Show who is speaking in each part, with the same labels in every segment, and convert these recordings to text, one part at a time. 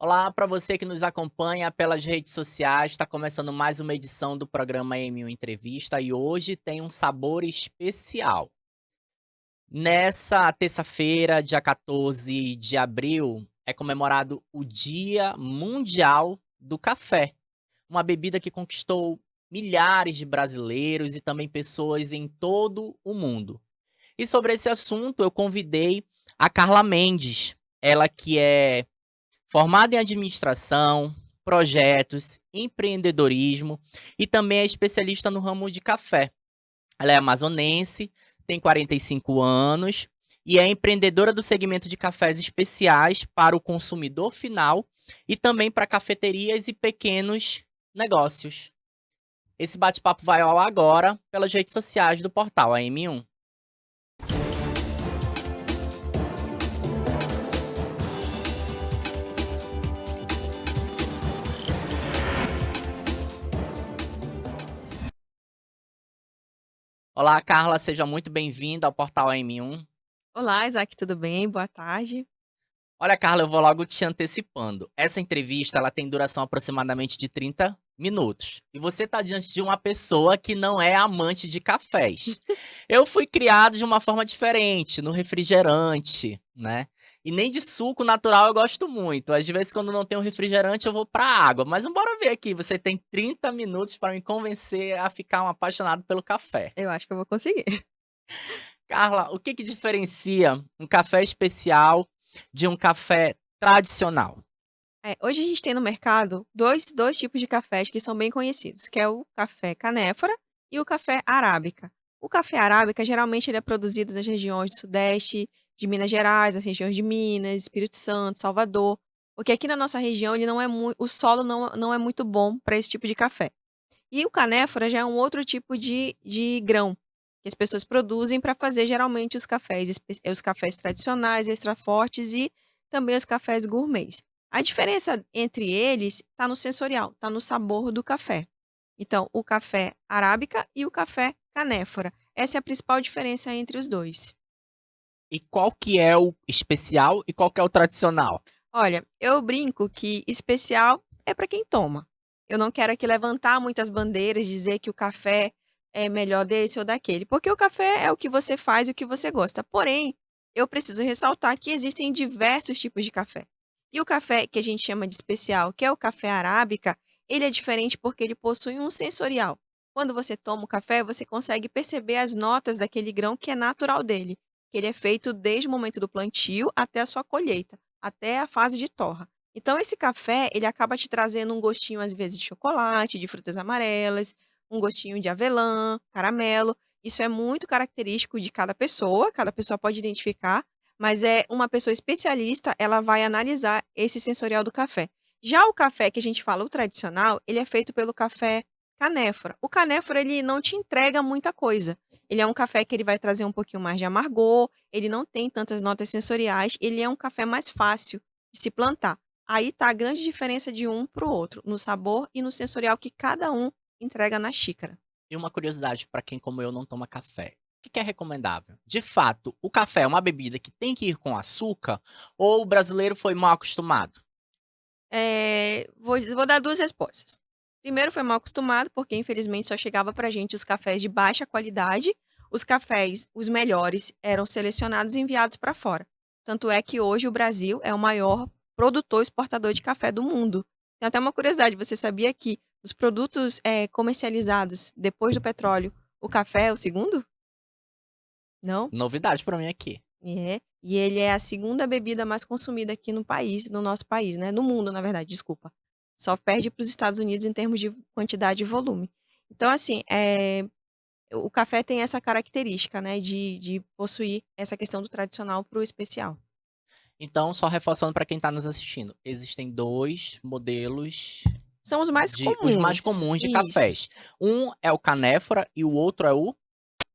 Speaker 1: Olá para você que nos acompanha pelas redes sociais, está começando mais uma edição do programa M1 Entrevista e hoje tem um sabor especial. Nessa terça-feira, dia 14 de abril, é comemorado o Dia Mundial do Café, uma bebida que conquistou milhares de brasileiros e também pessoas em todo o mundo. E sobre esse assunto, eu convidei a Carla Mendes, ela que é formada em administração, projetos, empreendedorismo e também é especialista no ramo de café. Ela é amazonense, tem 45 anos e é empreendedora do segmento de cafés especiais para o consumidor final e também para cafeterias e pequenos negócios. Esse bate-papo vai ao ar agora pelas redes sociais do portal AM1. Olá, Carla, seja muito bem-vinda ao portal AM1.
Speaker 2: Olá, Isaac, tudo bem? Boa tarde.
Speaker 1: Olha, Carla, eu vou logo te antecipando. Essa entrevista, ela tem duração aproximadamente de 30 minutos. E você está diante de uma pessoa que não é amante de cafés. Eu fui criado de uma forma diferente, no refrigerante, né? E nem de suco natural eu gosto muito. Às vezes, quando não tem um refrigerante, eu vou para água. Mas bora ver aqui, você tem 30 minutos para me convencer a ficar um apaixonado pelo café.
Speaker 2: Eu acho que eu vou conseguir.
Speaker 1: Carla, o que que diferencia um café especial de um café tradicional?
Speaker 2: Hoje a gente tem no mercado dois tipos de cafés que são bem conhecidos, que é o café canéfora e o café arábica. O café arábica, geralmente, ele é produzido nas regiões do Sudeste, de Minas Gerais, as regiões de Minas, Espírito Santo, Salvador, porque aqui na nossa região ele não é o solo não é muito bom para esse tipo de café. E o canéfora já é um outro tipo de grão, que as pessoas produzem para fazer geralmente os cafés tradicionais, extra fortes e também os cafés gourmets. A diferença entre eles está no sensorial, está no sabor do café. Então, o café arábica e o café canéfora. Essa é a principal diferença entre os dois.
Speaker 1: E qual que é o especial e qual que é o tradicional?
Speaker 2: Olha, eu brinco que especial é para quem toma. Eu não quero aqui levantar muitas bandeiras, dizer que o café é melhor desse ou daquele, porque o café é o que você faz e o que você gosta. Porém, eu preciso ressaltar que existem diversos tipos de café. E o café que a gente chama de especial, que é o café arábica, ele é diferente porque ele possui um sensorial. Quando você toma o café, você consegue perceber as notas daquele grão que é natural dele, que ele é feito desde o momento do plantio até a sua colheita, até a fase de torra. Então esse café, ele acaba te trazendo um gostinho, às vezes, de chocolate, de frutas amarelas, um gostinho de avelã, caramelo. Isso é muito característico de cada pessoa pode identificar, mas é uma pessoa especialista, ela vai analisar esse sensorial do café. Já o café que a gente fala, o tradicional, ele é feito pelo café canéfora. O canéfora, ele não te entrega muita coisa. Ele é um café que ele vai trazer um pouquinho mais de amargor, ele não tem tantas notas sensoriais, ele é um café mais fácil de se plantar. Aí tá a grande diferença de um para o outro, no sabor e no sensorial que cada um entrega na xícara.
Speaker 1: E uma curiosidade para quem como eu não toma café. O que que é recomendável? De fato, o café é uma bebida que tem que ir com açúcar ou o brasileiro foi mal acostumado?
Speaker 2: Vou dar 2 respostas. Primeiro, foi mal acostumado, porque infelizmente só chegava pra gente os cafés de baixa qualidade. Os cafés, os melhores, eram selecionados e enviados para fora. Tanto é que hoje o Brasil é o maior produtor exportador de café do mundo. Tem até uma curiosidade, você sabia que os produtos, comercializados depois do petróleo, o café é o segundo? Não?
Speaker 1: Novidade para mim aqui.
Speaker 2: É, e ele é a segunda bebida mais consumida aqui no nosso país, né, no mundo, na verdade, desculpa. Só perde para os Estados Unidos em termos de quantidade e volume. Então, assim, o café tem essa característica, né, de possuir essa questão do tradicional para o especial.
Speaker 1: Então, só reforçando para quem está nos assistindo, existem 2 modelos
Speaker 2: São os mais
Speaker 1: de os mais
Speaker 2: comuns.
Speaker 1: comuns de
Speaker 2: Isso.
Speaker 1: cafés. Um é o canéfora e o outro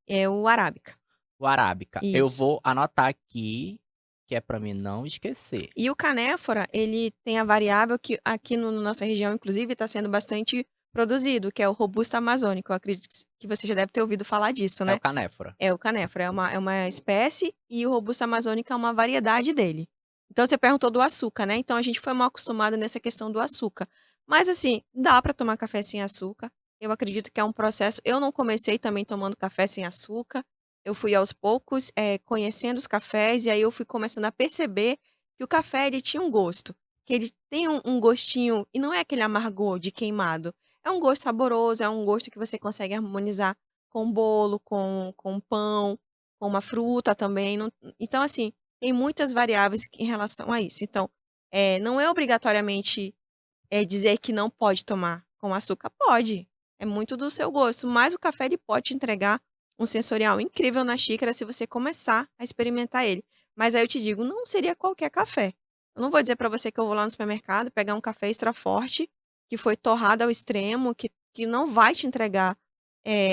Speaker 1: é
Speaker 2: É o arábica.
Speaker 1: o arábica. Eu
Speaker 2: Isso.
Speaker 1: vou anotar aqui, que é para mim não esquecer.
Speaker 2: E o canéfora, ele tem a variável que aqui no nossa região, inclusive, está sendo bastante produzido, que é o robusta amazônico. Eu acredito que você já deve ter ouvido falar disso,
Speaker 1: É o
Speaker 2: né?
Speaker 1: canéfora.
Speaker 2: É o canéfora, é uma espécie e o robusta amazônico é uma variedade dele. Então você perguntou do açúcar, né? Então a gente foi mal acostumado nessa questão do açúcar. Mas assim, dá para tomar café sem açúcar. Eu acredito que é um processo. Eu não comecei também tomando café sem açúcar. Eu fui aos poucos conhecendo os cafés e aí eu fui começando a perceber que o café ele tinha um gosto, que ele tem um gostinho e não é aquele amargor de queimado. É um gosto saboroso, é um gosto que você consegue harmonizar com bolo, com pão, com uma fruta também. Então assim, tem muitas variáveis em relação a isso. Então, não é obrigatoriamente dizer que não pode tomar com açúcar. Pode. É muito do seu gosto. Mas o café ele pode te entregar um sensorial incrível na xícara se você começar a experimentar ele. Mas aí eu te digo, não seria qualquer café. Eu não vou dizer para você que eu vou lá no supermercado pegar um café extra forte, que foi torrado ao extremo, que não vai te entregar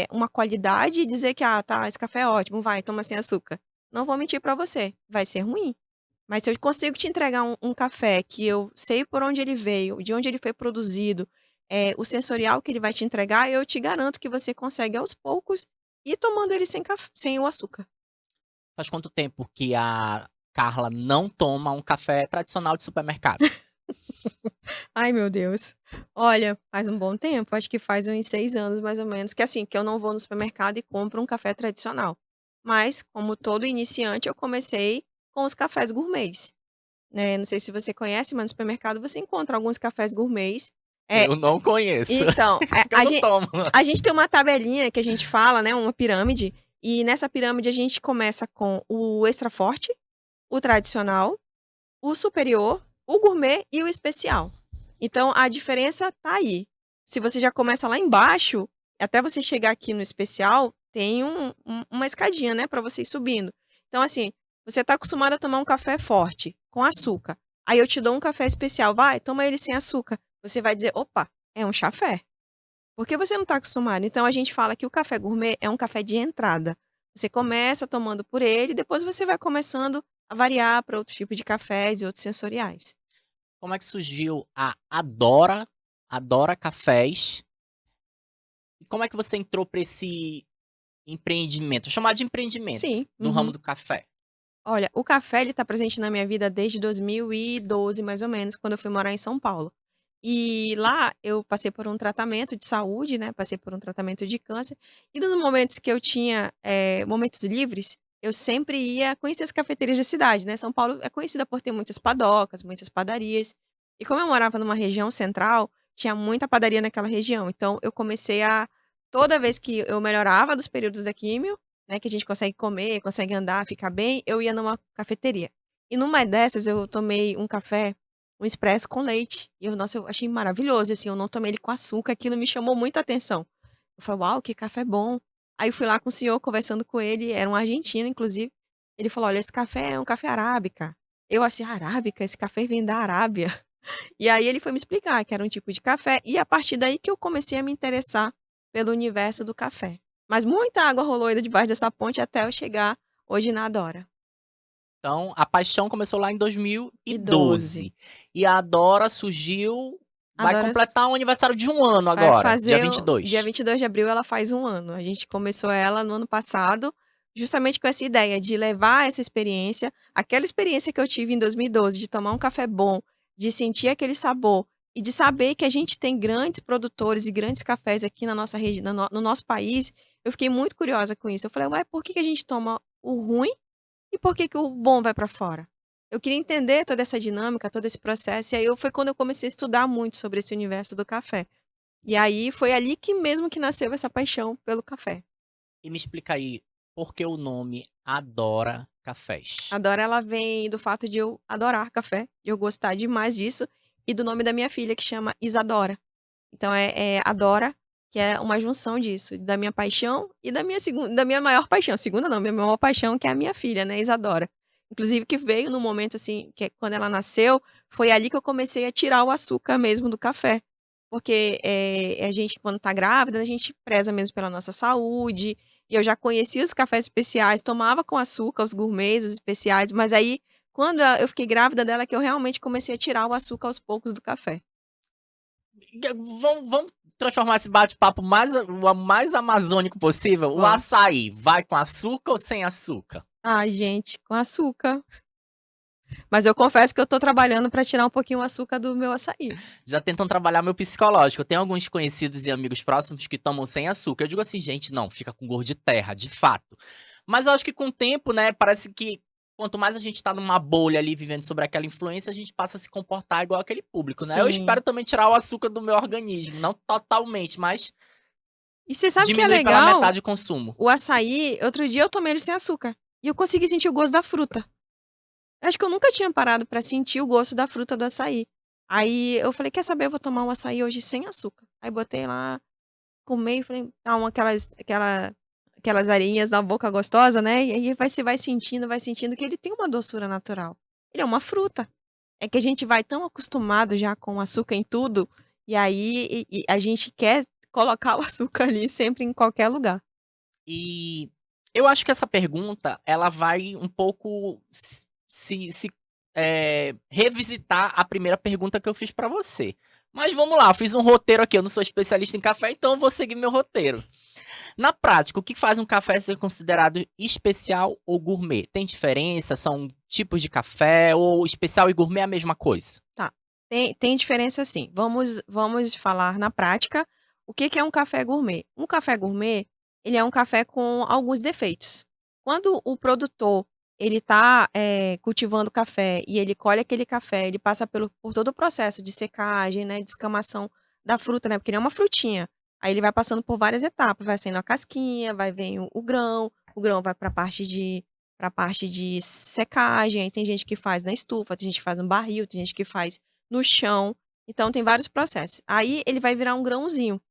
Speaker 2: uma qualidade e dizer que, ah, tá, esse café é ótimo, vai, toma sem açúcar. Não vou mentir para você, vai ser ruim. Mas se eu consigo te entregar um café que eu sei por onde ele veio, de onde ele foi produzido, o sensorial que ele vai te entregar, eu te garanto que você consegue aos poucos ir tomando ele sem o açúcar.
Speaker 1: Faz quanto tempo que a Carla não toma um café tradicional de supermercado?
Speaker 2: Ai, meu Deus. Olha, faz um bom tempo, acho que faz uns 6 anos mais ou menos, que assim, que eu não vou no supermercado e compro um café tradicional. Mas, como todo iniciante, eu comecei com os cafés gourmets, né? Não sei se você conhece, mas no supermercado você encontra alguns cafés gourmets. É,
Speaker 1: Eu não conheço,
Speaker 2: então,
Speaker 1: porque eu não tomo.
Speaker 2: a gente tem uma tabelinha que a gente fala, né? Uma pirâmide. E nessa pirâmide a gente começa com o extra forte, o tradicional, o superior, o gourmet e o especial. Então a diferença tá aí. Se você já começa lá embaixo, até você chegar aqui no especial, tem uma escadinha, né, para você ir subindo. Então assim, você tá acostumado a tomar um café forte, com açúcar. Aí eu te dou um café especial, vai, toma ele sem açúcar. Você vai dizer, opa, é um chafé. Porque você não está acostumado. Então a gente fala que o café gourmet é um café de entrada. Você começa tomando por ele, depois você vai começando a variar para outros tipos de cafés e outros sensoriais.
Speaker 1: Como é que surgiu a Adora Cafés? E como é que você entrou para esse empreendimento, vou chamar de empreendimento,
Speaker 2: Sim,
Speaker 1: no ramo
Speaker 2: uhum.
Speaker 1: do café?
Speaker 2: Olha, o café ele tá presente na minha vida desde 2012, mais ou menos, quando eu fui morar em São Paulo. E lá eu passei por um tratamento de saúde, né? Passei por um tratamento de câncer. E nos momentos que eu tinha momentos livres, eu sempre ia conhecer as cafeterias da cidade, né? São Paulo é conhecida por ter muitas padocas, muitas padarias. E como eu morava numa região central, tinha muita padaria naquela região. Então eu comecei a toda vez que eu melhorava dos períodos da químio, né, que a gente consegue comer, consegue andar, ficar bem, eu ia numa cafeteria. E numa dessas eu tomei um café, um expresso com leite. E eu, nossa, eu achei maravilhoso, assim, eu não tomei ele com açúcar, aquilo me chamou muita atenção. Eu falei, uau, que café bom. Aí eu fui lá com o senhor, conversando com ele, era um argentino, inclusive. Ele falou, olha, esse café é um café arábica. Eu assim, arábica? Esse café vem da Arábia. E aí ele foi me explicar que era um tipo de café, e a partir daí que eu comecei a me interessar pelo universo do café. Mas muita água rolou ainda debaixo dessa ponte até eu chegar hoje na Adora.
Speaker 1: Então, a paixão começou lá em
Speaker 2: E 12.
Speaker 1: 2012. E a Adora surgiu, vai
Speaker 2: Adora
Speaker 1: completar o aniversário de 1 ano
Speaker 2: vai
Speaker 1: agora, dia
Speaker 2: fazer o dia
Speaker 1: 22.
Speaker 2: 22 de abril ela faz 1 ano. A gente começou ela no ano passado, justamente com essa ideia de levar essa experiência, aquela experiência que eu tive em 2012 de tomar um café bom, de sentir aquele sabor e de saber que a gente tem grandes produtores e grandes cafés aqui na nossa região, no nosso país. Eu fiquei muito curiosa com isso. Eu falei: "Ué, por que que a gente toma o ruim e por que que o bom vai para fora?". Eu queria entender toda essa dinâmica, todo esse processo, e aí foi quando eu comecei a estudar muito sobre esse universo do café. E aí foi ali que mesmo que nasceu essa paixão pelo café.
Speaker 1: E me explica aí, por que o nome Adora Cafés?
Speaker 2: Adora ela vem do fato de eu adorar café, de eu gostar demais disso, e do nome da minha filha que chama Isadora. Então é Adora, que é uma junção disso, da minha paixão e da minha maior paixão. Segunda não, minha maior paixão que é a minha filha, né, Isadora. Inclusive que veio no momento, assim, que é quando ela nasceu, foi ali que eu comecei a tirar o açúcar mesmo do café. Porque, a gente quando tá grávida, a gente preza mesmo pela nossa saúde, e eu já conhecia os cafés especiais, tomava com açúcar, os gourmets, os especiais, mas aí, quando eu fiquei grávida dela, que eu realmente comecei a tirar o açúcar aos poucos do café.
Speaker 1: Vamos transformar esse bate-papo o mais amazônico possível. O
Speaker 2: Vamos.
Speaker 1: açaí, vai com açúcar ou sem açúcar?
Speaker 2: Ai, gente, com açúcar. Mas eu confesso que eu tô trabalhando pra tirar um pouquinho o açúcar do meu açaí.
Speaker 1: Já tentam trabalhar meu psicológico. Eu tenho alguns conhecidos e amigos próximos que tomam sem açúcar. Eu digo assim, gente, não, fica com gosto de terra, de fato. Mas eu acho que com o tempo, né, parece que quanto mais a gente tá numa bolha ali vivendo sobre aquela influência, a gente passa a se comportar igual aquele público, né? Eu espero
Speaker 2: Sim.
Speaker 1: também tirar o açúcar do meu organismo, não totalmente, mas
Speaker 2: E você sabe o que é
Speaker 1: diminuir pela
Speaker 2: legal?
Speaker 1: metade o consumo.
Speaker 2: O açaí, outro dia eu tomei ele sem açúcar. E eu consegui sentir o gosto da fruta. Eu acho que eu nunca tinha parado pra sentir o gosto da fruta do açaí. Aí eu falei, quer saber, eu vou tomar um açaí hoje sem açúcar. Aí botei lá, comi e falei, aquelas arinhas na boca gostosa, né? E aí você vai sentindo que ele tem uma doçura natural. Ele é uma fruta. É que a gente vai tão acostumado já com açúcar em tudo, e aí a gente quer colocar o açúcar ali sempre em qualquer lugar.
Speaker 1: E eu acho que essa pergunta, ela vai um pouco revisitar a primeira pergunta que eu fiz pra você. Mas vamos lá, eu fiz um roteiro aqui, eu não sou especialista em café, então eu vou seguir meu roteiro. Na prática, o que faz um café ser considerado especial ou gourmet? Tem diferença? São tipos de café ou especial e gourmet é a mesma coisa?
Speaker 2: Tá. Tem diferença sim. Vamos falar na prática o que é um café gourmet. Um café gourmet, ele é um café com alguns defeitos. Quando o produtor ele está cultivando café e ele colhe aquele café, ele passa por todo o processo de secagem, né, de escamação da fruta, né, porque ele é uma frutinha. Aí ele vai passando por várias etapas, vai saindo a casquinha, vai vendo o grão vai para a parte de secagem, aí tem gente que faz na estufa, tem gente que faz no barril, tem gente que faz no chão. Então tem vários processos. Aí ele vai virar um grãozinho.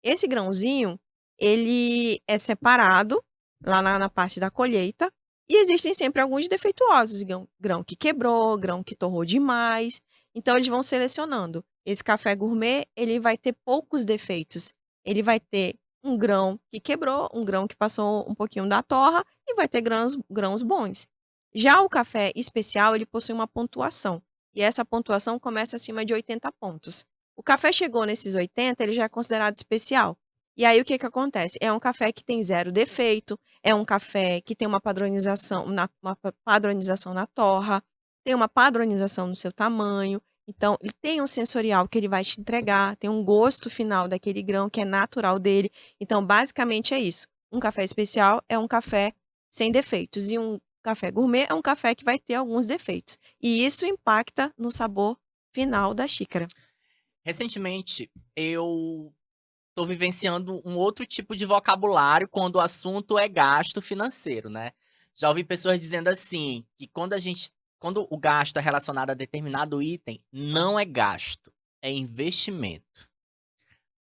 Speaker 2: Esse grãozinho, ele é separado lá na parte da colheita. E existem sempre alguns defeituosos, grão que quebrou, grão que torrou demais. Então eles vão selecionando. Esse café gourmet, ele vai ter poucos defeitos. Ele vai ter um grão que quebrou, um grão que passou um pouquinho da torra e vai ter grãos bons. Já o café especial, ele possui uma pontuação. E essa pontuação começa acima de 80 pontos. O café chegou nesses 80, ele já é considerado especial. E aí o que acontece? É um café que tem zero defeito, é um café que tem uma padronização na torra, tem uma padronização no seu tamanho. Então, ele tem um sensorial que ele vai te entregar, tem um gosto final daquele grão que é natural dele. Então, basicamente é isso. Um café especial é um café sem defeitos e um café gourmet é um café que vai ter alguns defeitos. E isso impacta no sabor final da xícara.
Speaker 1: Recentemente, eu tô vivenciando um outro tipo de vocabulário quando o assunto é gasto financeiro, né? Já ouvi pessoas dizendo assim, que quando o gasto é relacionado a determinado item, não é gasto, é investimento.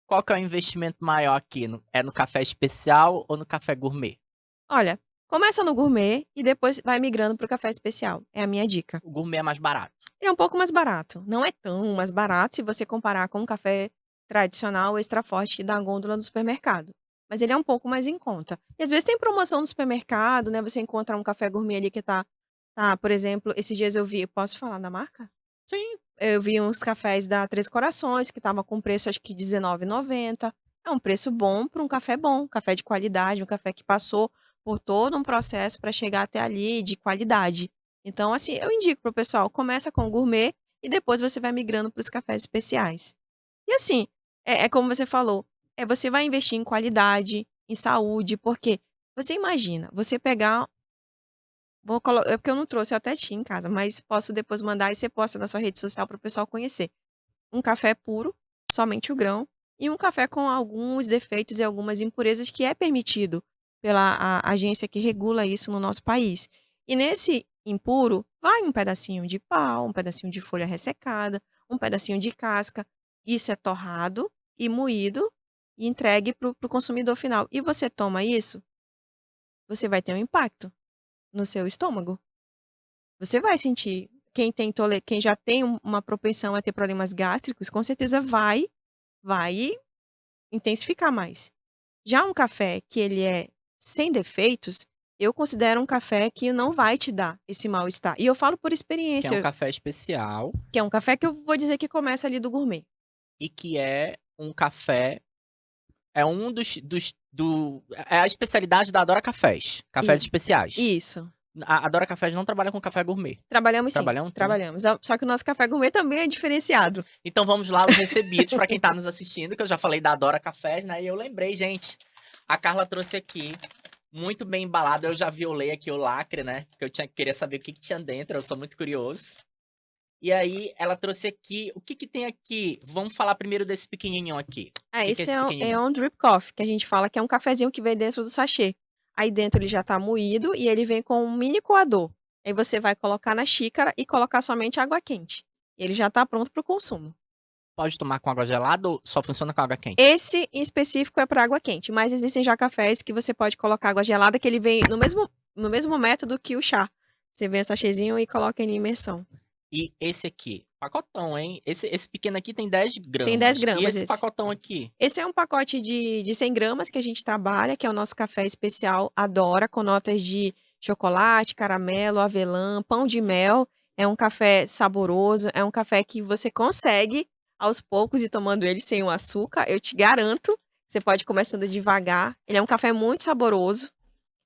Speaker 1: Qual que é o investimento maior aqui? É no café especial ou no café gourmet?
Speaker 2: Olha, começa no gourmet e depois vai migrando para o café especial. É a minha dica.
Speaker 1: O gourmet é mais barato.
Speaker 2: Ele é um pouco mais barato. Não é tão mais barato se você comparar com um café tradicional extra forte da gôndola do supermercado. Mas ele é um pouco mais em conta. E às vezes tem promoção no supermercado, né? Você encontra um café gourmet ali que tá, por exemplo, esses dias eu vi, posso falar da marca?
Speaker 1: Sim.
Speaker 2: Eu vi uns cafés da Três Corações que tava com preço acho que R$19,90. É um preço bom para um café bom, um café de qualidade, um café que passou por todo um processo para chegar até ali de qualidade. Então, assim, eu indico pro pessoal, começa com o gourmet e depois você vai migrando para os cafés especiais. E assim, é como você falou, você vai investir em qualidade, em saúde, porque você imagina, você pegar é porque eu não trouxe, eu até tinha em casa, mas posso depois mandar e você posta na sua rede social para o pessoal conhecer. Um café puro, somente o grão, e um café com alguns defeitos e algumas impurezas que é permitido pela agência que regula isso no nosso país. E nesse impuro, vai um pedacinho de pau, um pedacinho de folha ressecada, um pedacinho de casca. Isso é torrado e moído e entregue para o consumidor final. E você toma isso, você vai ter um impacto no seu estômago. Você vai sentir. Quem já tem uma propensão a ter problemas gástricos, com certeza vai intensificar mais. Já um café que ele é sem defeitos, eu considero um café que não vai te dar esse mal-estar. E eu falo por
Speaker 1: Que é um
Speaker 2: experiência,
Speaker 1: café especial
Speaker 2: que é um café que eu vou dizer que começa ali do gourmet.
Speaker 1: e que é um café. É um dos. É a especialidade da Adora Cafés. Cafés
Speaker 2: E
Speaker 1: especiais.
Speaker 2: isso.
Speaker 1: A Dora Cafés não trabalha com café gourmet.
Speaker 2: Trabalhamos sim,
Speaker 1: Trabalham também?
Speaker 2: trabalhamos. Só que o nosso café gourmet também é diferenciado.
Speaker 1: Então vamos lá, os recebidos para quem tá nos assistindo, que eu já falei da Dora Cafés, né? E eu lembrei, gente, a Carla trouxe aqui, muito bem embalado. Eu já violei aqui o lacre, né? Porque queria saber o que tinha dentro, eu sou muito curioso. E aí, ela trouxe aqui, o que tem aqui? Vamos falar primeiro desse pequenininho aqui. O que é
Speaker 2: Esse
Speaker 1: esse
Speaker 2: é
Speaker 1: pequenininho?
Speaker 2: um drip coffee, que a gente fala que é um cafezinho que vem dentro do sachê. Aí dentro ele já tá moído e ele vem com um mini coador. Aí você vai colocar na xícara e colocar somente água quente. Ele já tá pronto para o consumo.
Speaker 1: Pode tomar com água gelada ou só funciona com água quente?
Speaker 2: Esse em específico é para água quente, mas existem já cafés que você pode colocar água gelada, que ele vem no mesmo método que o chá. Você vem o sachêzinho e coloca ele em imersão.
Speaker 1: E esse aqui, pacotão, hein? Esse pequeno aqui tem 10
Speaker 2: Tem 10
Speaker 1: gramas. E
Speaker 2: gramas
Speaker 1: esse
Speaker 2: esse.
Speaker 1: pacotão aqui?
Speaker 2: Esse é um pacote de 100 gramas que a gente trabalha, que é o nosso café especial Adora, com notas de chocolate, caramelo, avelã, pão de mel. É um café saboroso, é um café que você consegue, aos poucos, ir tomando ele sem o açúcar. Eu te garanto, você pode ir começando devagar. Ele é um café muito saboroso.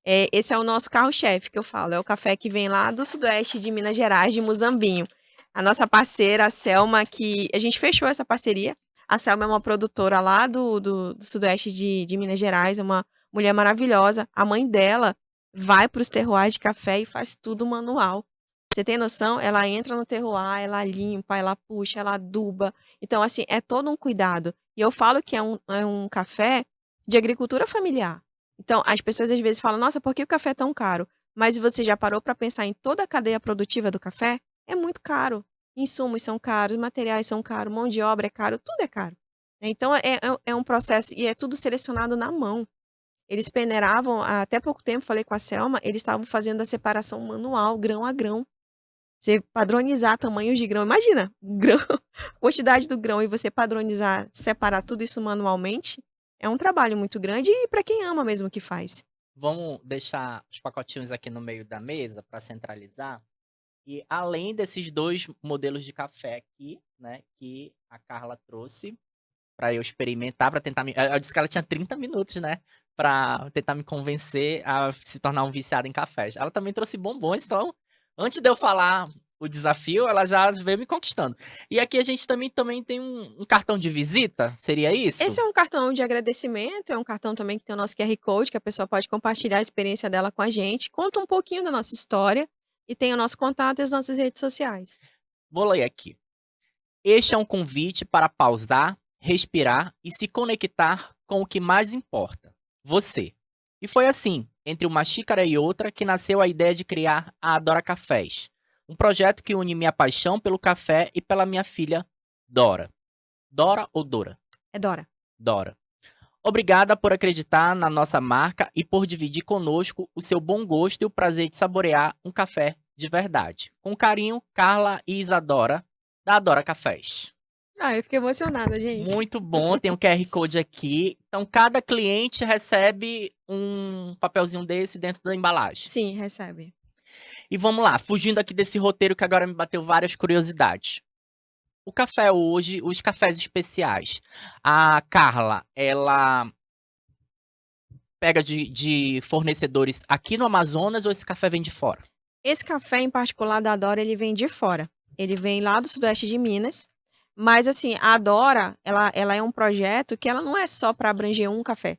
Speaker 2: Esse é o nosso carro-chefe, que eu falo. É o café que vem lá do sudoeste de Minas Gerais, de Muzambinho. A nossa parceira, a Selma, que a gente fechou essa parceria. A Selma é uma produtora lá do sudoeste de Minas Gerais, é uma mulher maravilhosa. A mãe dela vai para os terroirs de café e faz tudo manual. Você tem noção? Ela entra no terroir, ela limpa, ela puxa, ela aduba. Então, assim, é todo um cuidado. E eu falo que é um café de agricultura familiar. Então, as pessoas às vezes falam: nossa, por que o café é tão caro? Mas você já parou para pensar em toda a cadeia produtiva do café? É muito caro. Insumos são caros, materiais são caros, mão de obra é caro, tudo é caro. Então, é um processo e é tudo selecionado na mão. Eles peneiravam, até pouco tempo, falei com a Selma, eles estavam fazendo a separação manual, grão a grão. Você padronizar tamanhos de grão. Imagina, grão, quantidade do grão e você padronizar, separar tudo isso manualmente. É um trabalho muito grande e para quem ama mesmo que faz.
Speaker 1: Vamos deixar os pacotinhos aqui no meio da mesa para centralizar. E além desses dois modelos de café aqui, né, que a Carla trouxe para eu experimentar, para tentar me. Eu disse que ela tinha 30 minutos, né, para tentar me convencer a se tornar um viciado em cafés. Ela também trouxe bombons, então, antes de eu falar o desafio, ela já veio me conquistando. E aqui a gente também tem um cartão de visita, seria
Speaker 2: Esse
Speaker 1: isso?
Speaker 2: é um cartão de agradecimento, é um cartão também que tem o nosso QR Code, que a pessoa pode compartilhar a experiência dela com a gente, conta um pouquinho da nossa história e tem o nosso contato e as nossas redes sociais.
Speaker 1: Vou ler aqui. Este é um convite para pausar, respirar e se conectar com o que mais importa, você. E foi assim, entre uma xícara e outra, que nasceu a ideia de criar a Adora Cafés, um projeto que une minha paixão pelo café e pela minha filha, Dora. Dora ou Dora?
Speaker 2: É Dora.
Speaker 1: Dora. Obrigada por acreditar na nossa marca e por dividir conosco o seu bom gosto e o prazer de saborear um café de verdade. Com carinho, Carla e Isadora, da Adora Cafés.
Speaker 2: Ah, eu fiquei emocionada, gente.
Speaker 1: Muito bom, tem um QR Code aqui. Então, cada cliente recebe um papelzinho desse dentro da embalagem.
Speaker 2: Sim, recebe.
Speaker 1: E vamos lá, fugindo aqui desse roteiro que agora me bateu várias curiosidades. O café hoje, os cafés especiais. A Carla, ela pega de fornecedores aqui no Amazonas ou esse café vem de fora?
Speaker 2: Esse café em particular da Adora, ele vem de fora. Ele vem lá do sudoeste de Minas. Mas assim, a Adora, ela é um projeto que ela não é só para abranger um café.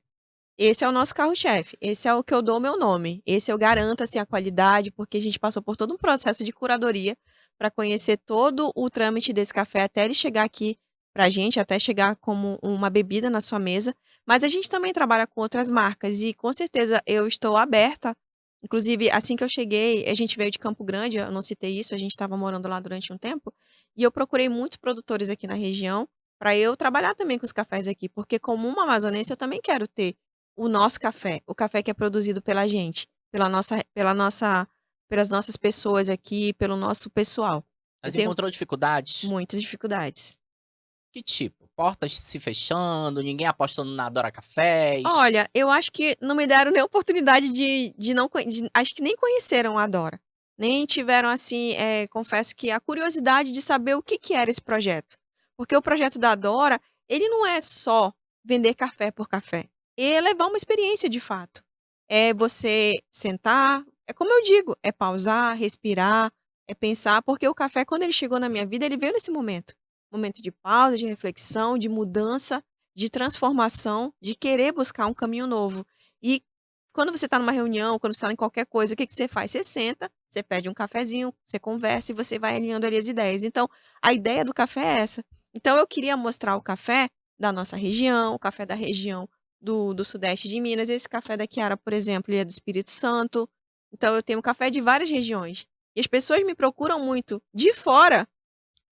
Speaker 2: Esse é o nosso carro-chefe. Esse é o que eu dou meu nome. Esse eu garanto assim a qualidade, porque a gente passou por todo um processo de curadoria para conhecer todo o trâmite desse café até ele chegar aqui pra gente, até chegar como uma bebida na sua mesa. Mas a gente também trabalha com outras marcas e com certeza eu estou aberta. Inclusive, assim que eu cheguei, a gente veio de Campo Grande, eu não citei isso, a gente estava morando lá durante um tempo, e eu procurei muitos produtores aqui na região para eu trabalhar também com os cafés aqui, porque como uma amazonense eu também quero ter o nosso café, o café que é produzido pela gente, pelas nossas pessoas aqui, pelo nosso pessoal. Eu
Speaker 1: Mas
Speaker 2: tenho
Speaker 1: encontrou dificuldades?
Speaker 2: muitas dificuldades.
Speaker 1: Que tipo? Portas se fechando, ninguém apostando na Adora Cafés?
Speaker 2: Olha, eu acho que não me deram nem oportunidade de não acho que nem conheceram a Dora. Nem tiveram, assim, confesso que a curiosidade de saber o que era esse projeto. Porque o projeto da Dora, ele não é só vender café por café. É levar uma experiência de fato. É você sentar, É como eu digo, é pausar, respirar, é pensar, porque o café, quando ele chegou na minha vida, ele veio nesse momento. Momento de pausa, de reflexão, de mudança, de transformação, de querer buscar um caminho novo. E quando você está numa reunião, quando você está em qualquer coisa, o que que você faz? Você senta, você pede um cafezinho, você conversa e você vai alinhando ali as ideias. Então, a ideia do café é essa. Então, eu queria mostrar o café da nossa região, o café da região do sudeste de Minas. Esse café da Chiara, por exemplo, ele é do Espírito Santo. Então eu tenho café de várias regiões. E as pessoas me procuram muito de fora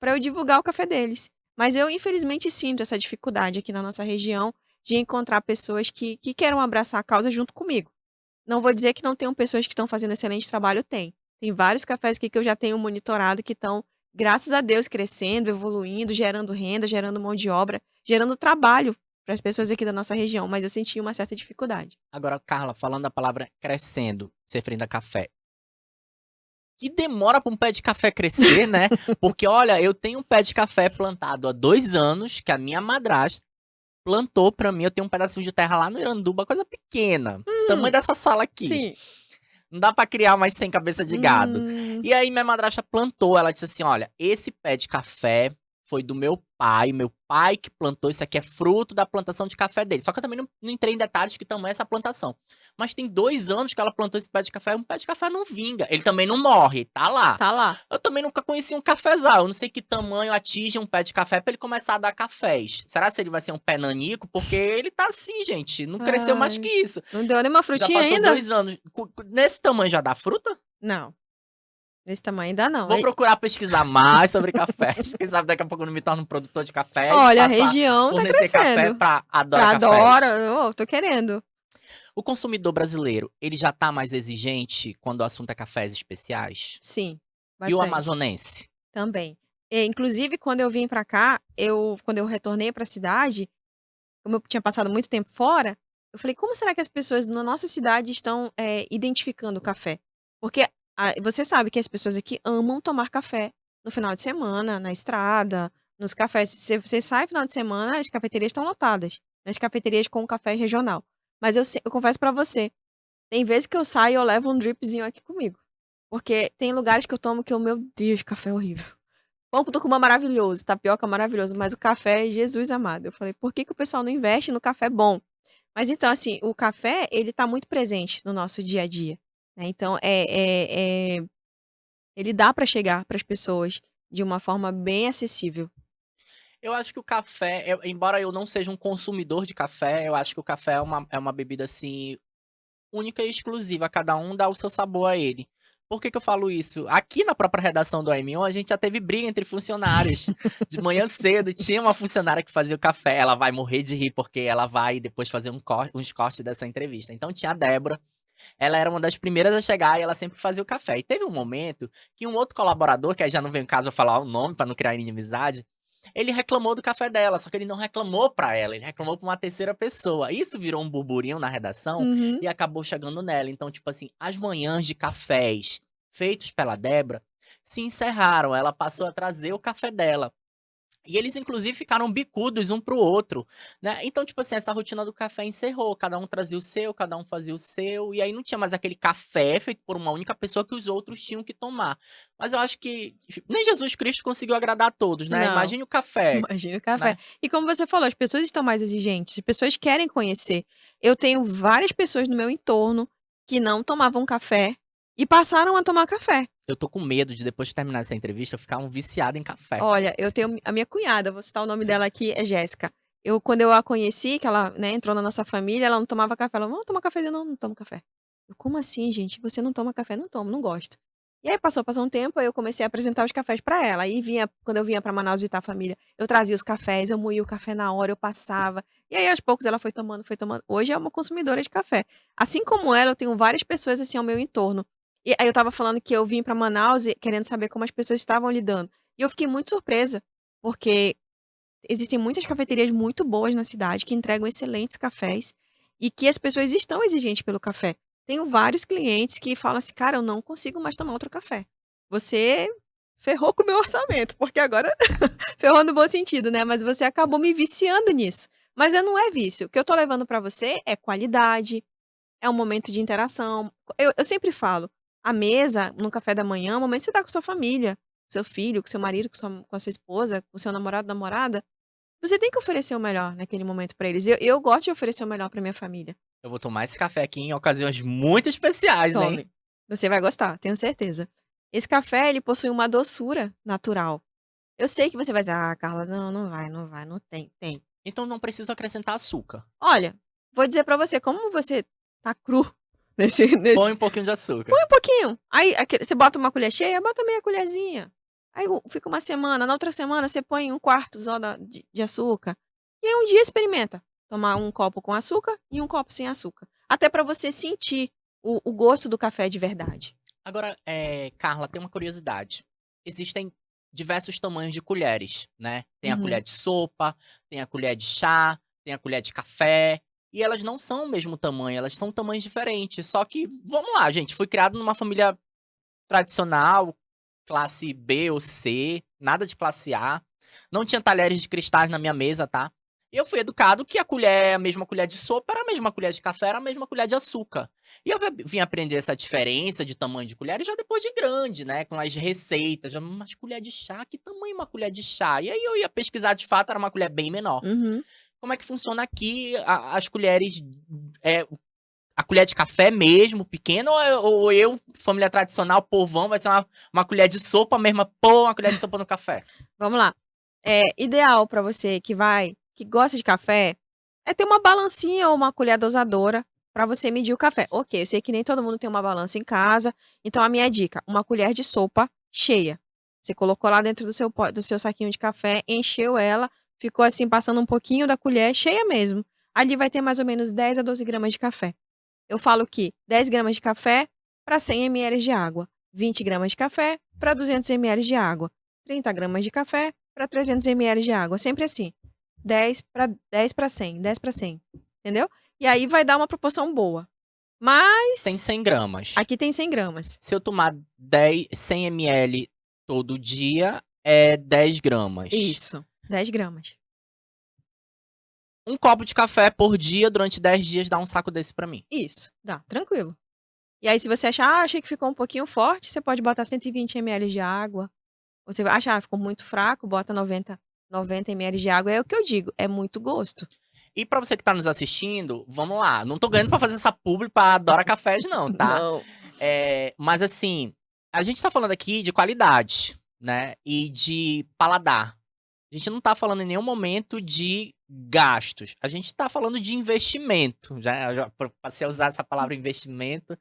Speaker 2: para eu divulgar o café deles. Mas eu, infelizmente, sinto essa dificuldade aqui na nossa região de encontrar pessoas que queiram abraçar a causa junto comigo. Não vou dizer que não tenham pessoas que estão fazendo excelente trabalho, tem. Tem vários cafés aqui que eu já tenho monitorado que estão, graças a Deus, crescendo, evoluindo, gerando renda, gerando mão de obra, gerando trabalho para as pessoas aqui da nossa região, mas eu senti uma certa dificuldade.
Speaker 1: Agora, Carla, falando da palavra crescendo, você frente a café. Que demora para um pé de café crescer, né? Porque, olha, eu tenho um pé de café plantado há 2 anos, que a minha madrasta plantou pra mim. Eu tenho um pedacinho de terra lá no Iranduba, coisa pequena. Tamanho dessa sala aqui.
Speaker 2: Sim.
Speaker 1: Não dá pra criar mais 100 cabeça de gado. E aí minha madrasta plantou, ela disse assim, olha, esse pé de café foi do meu pai que plantou, isso aqui é fruto da plantação de café dele. Só que eu também não entrei em detalhes que tamanho é essa plantação. Mas tem 2 anos que ela plantou esse pé de café, um pé de café não vinga. Ele também não morre, tá lá.
Speaker 2: Tá lá.
Speaker 1: Eu também nunca conheci um cafezal, eu não sei que tamanho atinge um pé de café pra ele começar a dar cafés. Será que ele vai ser um pé nanico? Porque ele tá assim, gente, não cresceu mais que
Speaker 2: Ai,
Speaker 1: isso.
Speaker 2: não deu nenhuma
Speaker 1: Já
Speaker 2: frutinha
Speaker 1: passou
Speaker 2: ainda?
Speaker 1: 2 anos. Nesse tamanho já dá fruta?
Speaker 2: Não. Nesse tamanho ainda não.
Speaker 1: Vou procurar pesquisar mais sobre cafés. Quem sabe daqui a pouco eu não me torno um produtor de café e
Speaker 2: Olha, a
Speaker 1: passo a
Speaker 2: região tá
Speaker 1: fornecer café
Speaker 2: crescendo.
Speaker 1: pra
Speaker 2: Pra
Speaker 1: Adora
Speaker 2: Adora,
Speaker 1: Cafés.
Speaker 2: tô querendo.
Speaker 1: O consumidor brasileiro, ele já tá mais exigente quando o assunto é cafés especiais?
Speaker 2: Sim,
Speaker 1: E o
Speaker 2: bastante.
Speaker 1: amazonense?
Speaker 2: Também. Inclusive, quando eu vim pra cá, quando eu retornei pra cidade, como eu tinha passado muito tempo fora, eu falei, como será que as pessoas na nossa cidade estão identificando o café? Porque você sabe que as pessoas aqui amam tomar café no final de semana, na estrada, nos cafés. Você sai final de semana, as cafeterias estão lotadas. Nas cafeterias com café regional. Mas eu confesso pra você, tem vezes que eu saio e eu levo um dripzinho aqui comigo. Porque tem lugares que eu tomo que eu, meu Deus, café é horrível. Pão com tucumã maravilhoso, tapioca maravilhoso, mas o café é Jesus amado. Eu falei, por que que o pessoal não investe no café bom? Mas então, assim, o café, ele tá muito presente no nosso dia a dia, né? Então, ele dá para chegar para as pessoas de uma forma bem acessível.
Speaker 1: Eu acho que o café, embora eu não seja um consumidor de café, eu acho que o café é uma bebida, assim, única e exclusiva. Cada um dá o seu sabor a ele. Por que que eu falo isso? Aqui na própria redação do AM1, a gente já teve briga entre funcionários. De manhã cedo, tinha uma funcionária que fazia o café. Ela vai morrer de rir, porque ela vai depois fazer uns cortes dessa entrevista. Então tinha a Débora. Ela era uma das primeiras a chegar e ela sempre fazia o café. E teve um momento que um outro colaborador, que aí já não vem o caso eu falar o nome pra não criar inimizade, ele reclamou do café dela, só que ele não reclamou pra ela, ele reclamou pra uma terceira pessoa. Isso virou um burburinho na redação
Speaker 2: Uhum.
Speaker 1: e acabou chegando nela. Então, tipo assim, as manhãs de cafés feitos pela Débora se encerraram. Ela passou a trazer o café dela. E eles, inclusive, ficaram bicudos um pro outro, né? Então, tipo assim, essa rotina do café encerrou. Cada um trazia o seu, cada um fazia o seu. E aí não tinha mais aquele café feito por uma única pessoa que os outros tinham que tomar. Mas eu acho que nem Jesus Cristo conseguiu agradar a todos, né?
Speaker 2: Não,
Speaker 1: Imagine o café,
Speaker 2: imagina o café.
Speaker 1: né?
Speaker 2: E como você falou, as pessoas estão mais exigentes, as pessoas querem conhecer. Eu tenho várias pessoas no meu entorno que não tomavam café e passaram a tomar café.
Speaker 1: Eu tô com medo de, depois de terminar essa entrevista, eu ficar um viciado em café.
Speaker 2: Olha, eu tenho a minha cunhada, vou citar o nome dela aqui, é Jéssica. Quando eu a conheci, que ela, né, entrou na nossa família, ela não tomava café. Ela, não toma café, eu não tomo café. Eu, como assim, gente? Você não toma café? Não tomo, não gosto. E aí passou um tempo, aí eu comecei a apresentar os cafés pra ela. Aí quando eu vinha pra Manaus visitar a família, eu trazia os cafés, eu moía o café na hora, eu passava. E aí aos poucos ela foi tomando, foi tomando. Hoje é uma consumidora de café. Assim como ela, eu tenho várias pessoas assim ao meu entorno. E aí eu tava falando que eu vim pra Manaus querendo saber como as pessoas estavam lidando. E eu fiquei muito surpresa, porque existem muitas cafeterias muito boas na cidade que entregam excelentes cafés e que as pessoas estão exigentes pelo café. Tenho vários clientes que falam assim, cara, eu não consigo mais tomar outro café. Você ferrou com o meu orçamento, porque agora ferrou no bom sentido, né? Mas você acabou me viciando nisso. Mas não é vício. O que eu tô levando pra você é qualidade, é um momento de interação. Eu sempre falo, A mesa, no café da manhã, é o momento que você tá com sua família, com seu filho, com seu marido, com a sua esposa, com seu namorado, namorada. Você tem que oferecer o melhor naquele momento pra eles. Eu gosto de oferecer o melhor pra minha família.
Speaker 1: Eu vou tomar esse café aqui em ocasiões muito especiais, hein?
Speaker 2: Tome. Você vai gostar, tenho certeza. Esse café, ele possui uma doçura natural. Eu sei que você vai dizer, ah, Carla, não, não vai, não tem, tem.
Speaker 1: Então não preciso acrescentar açúcar.
Speaker 2: Olha, vou dizer pra você, como você tá cru
Speaker 1: Põe
Speaker 2: nesse,
Speaker 1: um pouquinho de açúcar.
Speaker 2: põe um pouquinho. Aí você bota uma colher cheia, bota meia colherzinha. Aí fica uma semana, na outra semana você põe um quarto só de açúcar. E aí um dia experimenta. Tomar um copo com açúcar e um copo sem açúcar. Até pra você sentir o gosto do café de verdade.
Speaker 1: Agora, Carla, tem uma curiosidade. Existem diversos tamanhos de colheres, né? Tem a colher
Speaker 2: Uhum.
Speaker 1: de sopa, tem a colher de chá, tem a colher de café. E elas não são o mesmo tamanho, elas são tamanhos diferentes. Só que, vamos lá, gente. Fui criado numa família tradicional, classe B ou C, nada de classe A. Não tinha talheres de cristais na minha mesa, tá? E eu fui educado que a mesma colher de sopa era a mesma colher de café, era a mesma colher de açúcar. E eu vim aprender essa diferença de tamanho de colheres já depois de grande, né? Com as receitas. Já, mas colher de chá, que tamanho é uma colher de chá? E aí eu ia pesquisar, de fato, era uma colher bem menor.
Speaker 2: Uhum.
Speaker 1: Como é que funciona aqui as colheres? A colher de café mesmo, pequena, ou eu, família tradicional, povão, vai ser uma colher de sopa mesmo, pôr uma colher de sopa no café?
Speaker 2: Vamos lá. Ideal pra você que gosta de café, é ter uma balancinha ou uma colher dosadora pra você medir o café. Ok, eu sei que nem todo mundo tem uma balança em casa, então a minha dica, uma colher de sopa cheia. Você colocou lá dentro do seu saquinho de café, encheu ela, ficou assim, passando um pouquinho da colher, cheia mesmo. Ali vai ter mais ou menos 10 a 12 gramas de café. Eu falo que 10 gramas de café para 100 ml de água, 20 gramas de café para 200 ml de água, 30 gramas de café para 300 ml de água, sempre assim. 10 para 100, 10 para 100, entendeu? E aí vai dar uma proporção boa.
Speaker 1: Tem
Speaker 2: Mas
Speaker 1: 100 gramas.
Speaker 2: aqui tem 100 gramas.
Speaker 1: Se eu tomar 100 ml todo dia, 10 gramas.
Speaker 2: Isso, 10 gramas.
Speaker 1: Um copo de café por dia durante 10 dias dá um saco desse pra mim.
Speaker 2: Isso, dá, tranquilo. E aí se você achar, achei que ficou um pouquinho forte, você pode botar 120 ml de água. Você acha, ficou muito fraco, bota 90 ml de água. É o que eu digo, é muito gosto.
Speaker 1: E pra você que tá nos assistindo, vamos lá. Não tô ganhando pra fazer essa publi pra Dora Cafés, não, tá?
Speaker 2: Não.
Speaker 1: Mas assim, a gente tá falando aqui de qualidade, né? E de paladar. A gente não tá falando em nenhum momento de gastos. A gente tá falando de investimento. Já passei a usar essa palavra investimento,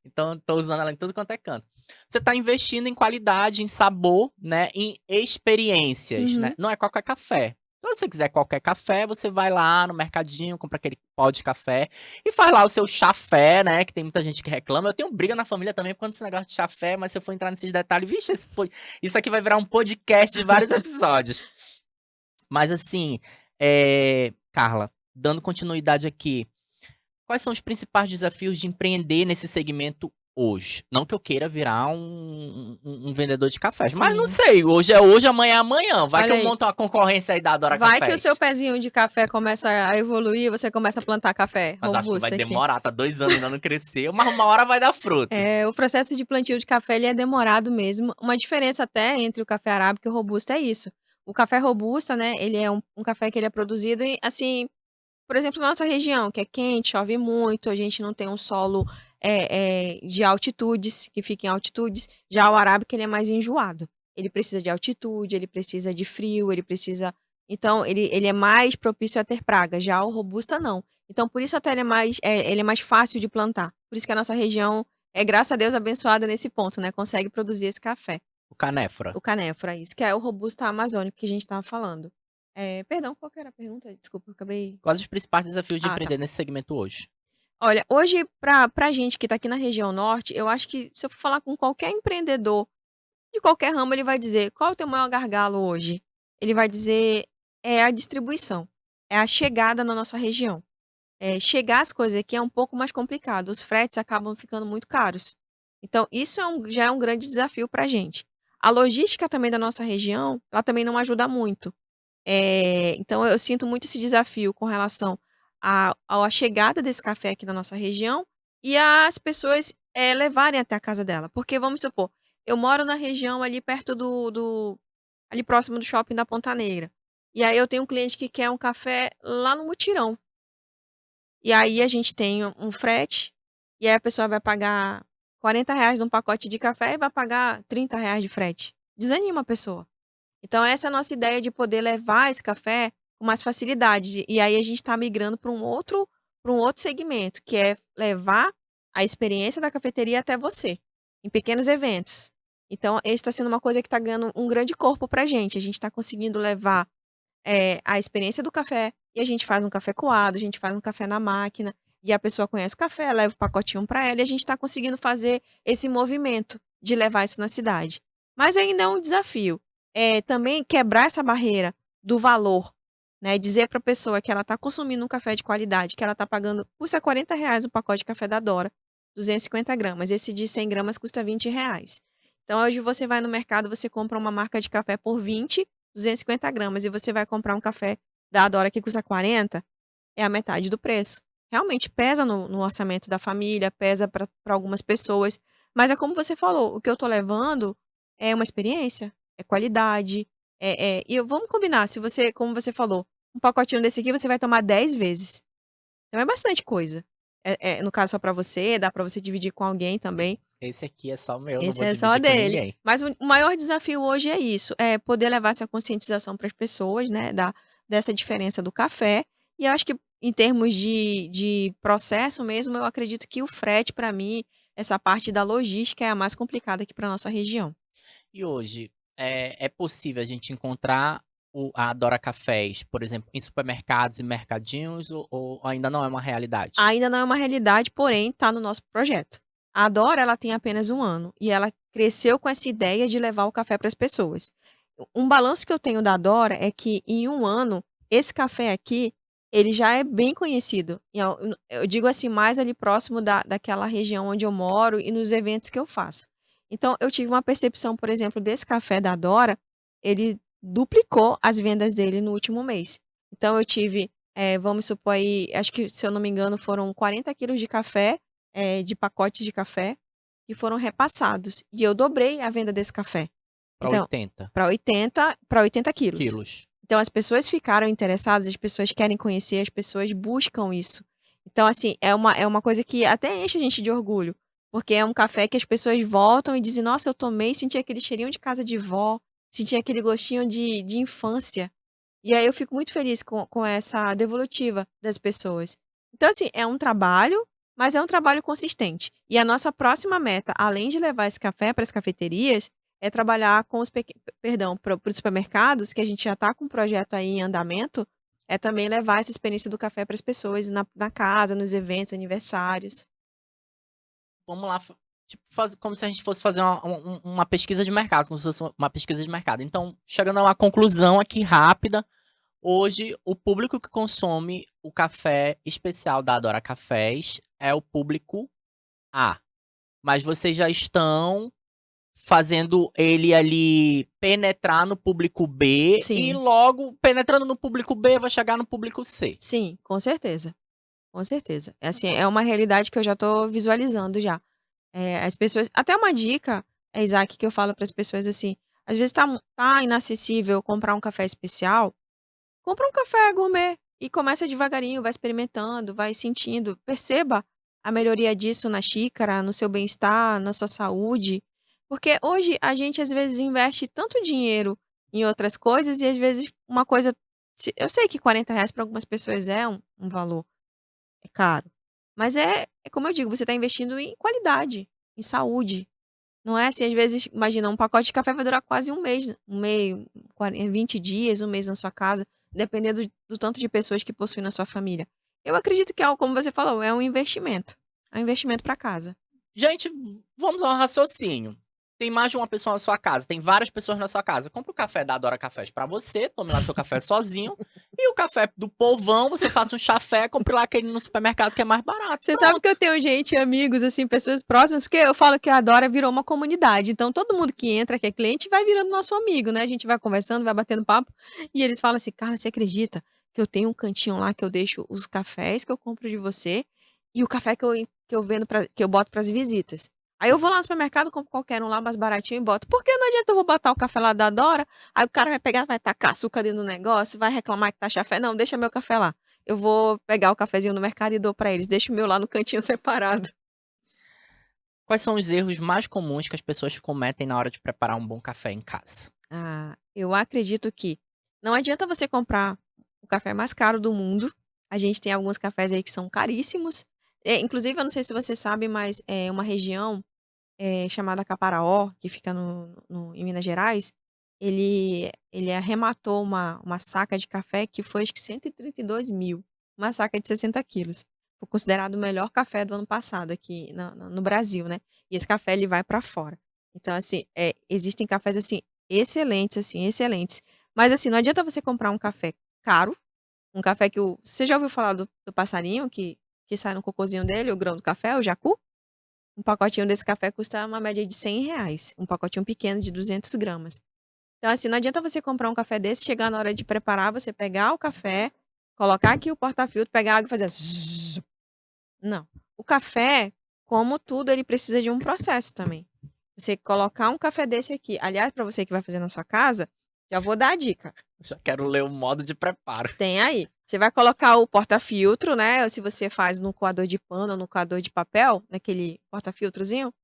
Speaker 1: então tô usando ela em tudo quanto é canto. Você tá investindo em qualidade, em sabor, né? Em experiências, né?
Speaker 2: Uhum.
Speaker 1: Não é qualquer café. Se você quiser qualquer café, você vai lá no mercadinho, compra aquele pó de café e faz lá o seu chafé, né? Que tem muita gente que reclama. Eu tenho briga na família também por conta desse negócio de chafé, mas se eu for entrar nesses detalhes, vixe, isso aqui vai virar um podcast de vários episódios. Mas assim, Carla, dando continuidade aqui, quais são os principais desafios de empreender nesse segmento hoje? Não que eu queira virar um vendedor de cafés, mas não
Speaker 2: Sim.
Speaker 1: sei. Hoje é hoje, amanhã é amanhã. Vai
Speaker 2: Olha
Speaker 1: que eu
Speaker 2: aí.
Speaker 1: monto uma concorrência aí da Adora
Speaker 2: Vai
Speaker 1: Cafés.
Speaker 2: que o seu pezinho de café começa a evoluir e você começa a plantar café
Speaker 1: Mas acho que
Speaker 2: robusto
Speaker 1: vai
Speaker 2: aqui.
Speaker 1: demorar, tá 2 anos ainda não cresceu, mas uma hora vai dar fruto.
Speaker 2: O processo de plantio de café ele é demorado mesmo. Uma diferença até entre o café arábica e o robusto é isso. O café robusta, né, ele é um café que ele é produzido em, assim, por exemplo, na nossa região, que é quente, chove muito, a gente não tem um solo de altitudes, que fica em altitudes. Já o arábica, ele é mais enjoado. Ele precisa de altitude, ele precisa de frio, ele precisa... Então, ele é mais propício a ter praga. Já o robusta, não. Então, por isso até ele é mais fácil de plantar. Por isso que a nossa região é, graças a Deus, abençoada nesse ponto, né? Consegue produzir esse café.
Speaker 1: O canéfora.
Speaker 2: O canéfora, isso. Que é o robusta amazônico que a gente estava falando. Perdão, qual que era a pergunta? Desculpa, eu acabei...
Speaker 1: Quais os principais desafios de
Speaker 2: Ah, tá.
Speaker 1: empreender nesse segmento hoje?
Speaker 2: Olha, hoje, pra gente que tá aqui na região norte, eu acho que se eu for falar com qualquer empreendedor de qualquer ramo, ele vai dizer qual é o teu maior gargalo hoje? Ele vai dizer é a distribuição, é a chegada na nossa região. Chegar as coisas aqui é um pouco mais complicado, os fretes acabam ficando muito caros. Então, isso já é um grande desafio pra gente. A logística também da nossa região, ela também não ajuda muito. Então, eu sinto muito esse desafio com relação à chegada desse café aqui na nossa região e as pessoas levarem até a casa dela. Porque, vamos supor, eu moro na região ali perto ali próximo do shopping da Ponta Negra. E aí eu tenho um cliente que quer um café lá no Mutirão. E aí a gente tem um frete, e aí a pessoa vai pagar R$ 40 num pacote de café e vai pagar R$ 30 de frete. Desanima a pessoa. Então, essa é a nossa ideia de poder levar esse café com mais facilidade. E aí a gente está migrando para um outro segmento, que é levar a experiência da cafeteria até você, em pequenos eventos. Então, esse está sendo uma coisa que está ganhando um grande corpo para a gente. A gente está conseguindo levar a experiência do café, e a gente faz um café coado, a gente faz um café na máquina, e a pessoa conhece o café, leva o pacotinho para ela, e a gente está conseguindo fazer esse movimento de levar isso na cidade. Mas ainda é um desafio. Também quebrar essa barreira do valor, né? Dizer para a pessoa que ela está consumindo um café de qualidade, que ela está pagando, custa R$ 40 o pacote de café da Dora, 250 gramas. Esse de 100 gramas custa R$ 20. Então, hoje você vai no mercado, você compra uma marca de café por 20, 250 gramas, e você vai comprar um café da Adora que custa 40, é a metade do preço. Realmente pesa no orçamento da família, pesa para algumas pessoas, mas é como você falou, o que eu tô levando é uma experiência, é qualidade, e vamos combinar, se você, como você falou, um pacotinho desse aqui você vai tomar 10 vezes. Então é bastante coisa. No caso só para você, dá para você dividir com alguém também.
Speaker 1: Esse aqui é só meu, não
Speaker 2: Esse
Speaker 1: vou
Speaker 2: é só
Speaker 1: dividir com
Speaker 2: dele.
Speaker 1: ninguém.
Speaker 2: Mas o maior desafio hoje é isso, é poder levar essa conscientização para as pessoas, né, dessa diferença do café. E eu acho que em termos de processo mesmo, eu acredito que o frete, para mim, essa parte da logística é a mais complicada aqui para nossa região.
Speaker 1: E hoje, é possível a gente encontrar a Dora Cafés, por exemplo, em supermercados e mercadinhos ou ainda não é uma realidade?
Speaker 2: Ainda não é uma realidade, porém está no nosso projeto. A Dora, ela tem apenas 1 ano e ela cresceu com essa ideia de levar o café para as pessoas. Um balanço que eu tenho da Dora é que em 1 ano, esse café aqui, ele já é bem conhecido. Eu digo assim, mais ali próximo daquela região onde eu moro e nos eventos que eu faço. Então, eu tive uma percepção, por exemplo, desse café da Dora, ele duplicou as vendas dele no último mês. Então, eu tive vamos supor aí, acho que, se eu não me engano, foram 40 quilos de café, de pacotes de café, que foram repassados. E eu dobrei a venda desse café.
Speaker 1: Para
Speaker 2: Então,
Speaker 1: 80
Speaker 2: para 80 quilos.
Speaker 1: quilos.
Speaker 2: Então, as pessoas ficaram interessadas, as pessoas querem conhecer, as pessoas buscam isso. Então, assim, é uma coisa que até enche a gente de orgulho. Porque é um café que as pessoas voltam e dizem: Nossa, eu tomei, senti aquele cheirinho de casa de vó, senti aquele gostinho de infância. E aí eu fico muito feliz com essa devolutiva das pessoas. Então, assim, é um trabalho, mas é um trabalho consistente. E a nossa próxima meta, além de levar esse café para as cafeterias, é trabalhar com para os supermercados, que a gente já está com um projeto aí em andamento, é também levar essa experiência do café para as pessoas na casa, nos eventos, aniversários.
Speaker 1: Vamos lá, tipo, como se a gente fosse fazer uma pesquisa de mercado, como se fosse uma pesquisa de mercado. Então, chegando a uma conclusão aqui rápida, hoje o público que consome o café especial da Adora Cafés é o público A. Mas vocês já estão fazendo ele ali penetrar no público B e
Speaker 2: Sim,
Speaker 1: logo penetrando no público B vai chegar no público C.
Speaker 2: sim, com certeza. Com certeza. É assim, é uma realidade que eu já estou visualizando já. As pessoas até uma dica, Isaac, que eu falo para as pessoas assim, às vezes tá inacessível comprar um café especial, compra um café gourmet e começa devagarinho, vai experimentando, vai sentindo, perceba a melhoria disso na xícara, no seu bem-estar, na sua saúde, porque hoje a gente às vezes investe tanto dinheiro em outras coisas e às vezes uma coisa, eu sei que R$ 40 para algumas pessoas é um valor, é caro. Mas é como eu digo, você está investindo em qualidade, em saúde. Não é assim, às vezes, imagina, um pacote de café vai durar quase um mês, 20 dias, um mês na sua casa, dependendo do tanto de pessoas que possuem na sua família. Eu acredito que é, como você falou, é um investimento. É um investimento para casa.
Speaker 1: Gente, vamos ao raciocínio. Tem mais de uma pessoa na sua casa, tem várias pessoas na sua casa. Compre o café da Adora Cafés pra você, tome lá seu café sozinho. E o café do povão, você faça um chafé, compre lá aquele no supermercado que é mais barato.
Speaker 2: Você sabe que eu
Speaker 1: Pronto.
Speaker 2: tenho gente, amigos, assim, pessoas próximas, porque eu falo que a Dora virou uma comunidade. Então, todo mundo que entra, que é cliente, vai virando nosso amigo, né? A gente vai conversando, vai batendo papo. E eles falam assim: Carla, você acredita que eu tenho um cantinho lá que eu deixo os cafés que eu compro de você e o café que eu que eu vendo que eu boto pras visitas. Aí eu vou lá no supermercado, compro qualquer um lá mais baratinho e boto. Porque não adianta eu vou botar o café lá da Dora, aí o cara vai pegar, vai tacar açúcar dentro do negócio, vai reclamar que tá chafé. Não, deixa meu café lá. Eu vou pegar o cafezinho no mercado e dou pra eles. Deixo o meu lá no cantinho separado.
Speaker 1: Quais são os erros mais comuns que as pessoas cometem na hora de preparar um bom café em casa?
Speaker 2: Ah, eu acredito que não adianta você comprar o café mais caro do mundo. A gente tem alguns cafés aí que são caríssimos. Inclusive, eu não sei se você sabe, mas é uma região chamada Caparaó, que fica em Minas Gerais, ele arrematou uma saca de café que foi acho que 132 mil. Uma saca de 60 quilos. Foi considerado o melhor café do ano passado aqui no Brasil, né? E esse café ele vai para fora. Então, assim, existem cafés assim, excelentes, assim, excelentes. Mas assim, não adianta você comprar um café caro, um café que você já ouviu falar do passarinho que sai no cocôzinho dele, o grão do café, o jacu? Um pacotinho desse café custa uma média de R$ 100. Um pacotinho pequeno de 200 gramas. Então, assim, não adianta você comprar um café desse, chegar na hora de preparar, você pegar o café, colocar aqui o porta-filtro, pegar a água e fazer zzz. Não. O café, como tudo, ele precisa de um processo também. Você colocar um café desse aqui. Aliás, para você que vai fazer na sua casa, já vou dar a dica.
Speaker 1: Já quero ler o modo de preparo.
Speaker 2: Tem aí. Você vai colocar o porta-filtro, né? Ou se você faz no coador de pano ou no coador de papel, naquele porta-filtrozinho,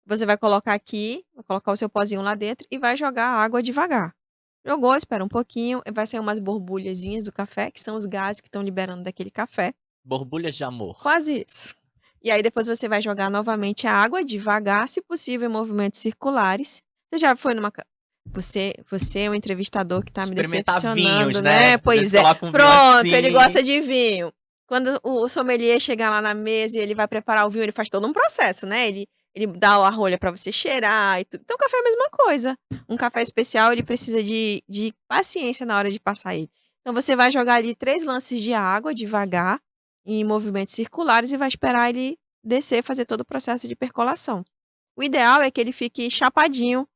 Speaker 2: você vai colocar aqui, vai colocar o seu pozinho lá dentro e vai jogar a água devagar. Jogou, espera um pouquinho, vai sair umas borbulhazinhas do café, que são os gases que estão liberando daquele café.
Speaker 1: Borbulhas de amor.
Speaker 2: Quase isso. E aí depois você vai jogar novamente a água devagar, se possível, em movimentos circulares. Você já foi numa. Você é um entrevistador que tá me
Speaker 1: Experimentar vinhos,
Speaker 2: decepcionando,
Speaker 1: né?
Speaker 2: né?
Speaker 1: Às vezes
Speaker 2: Pois é.
Speaker 1: coloca um vinho
Speaker 2: Pronto, ele
Speaker 1: assim.
Speaker 2: gosta de vinho. Quando o sommelier chegar lá na mesa e ele vai preparar o vinho, ele faz todo um processo, né? Ele dá a rolha pra você cheirar e tudo. Então, o café é a mesma coisa. Um café especial, ele precisa de paciência na hora de passar ele. Então, você vai jogar ali 3 lances de água devagar, em movimentos circulares, e vai esperar ele descer, fazer todo o processo de percolação. O ideal é que ele fique chapadinho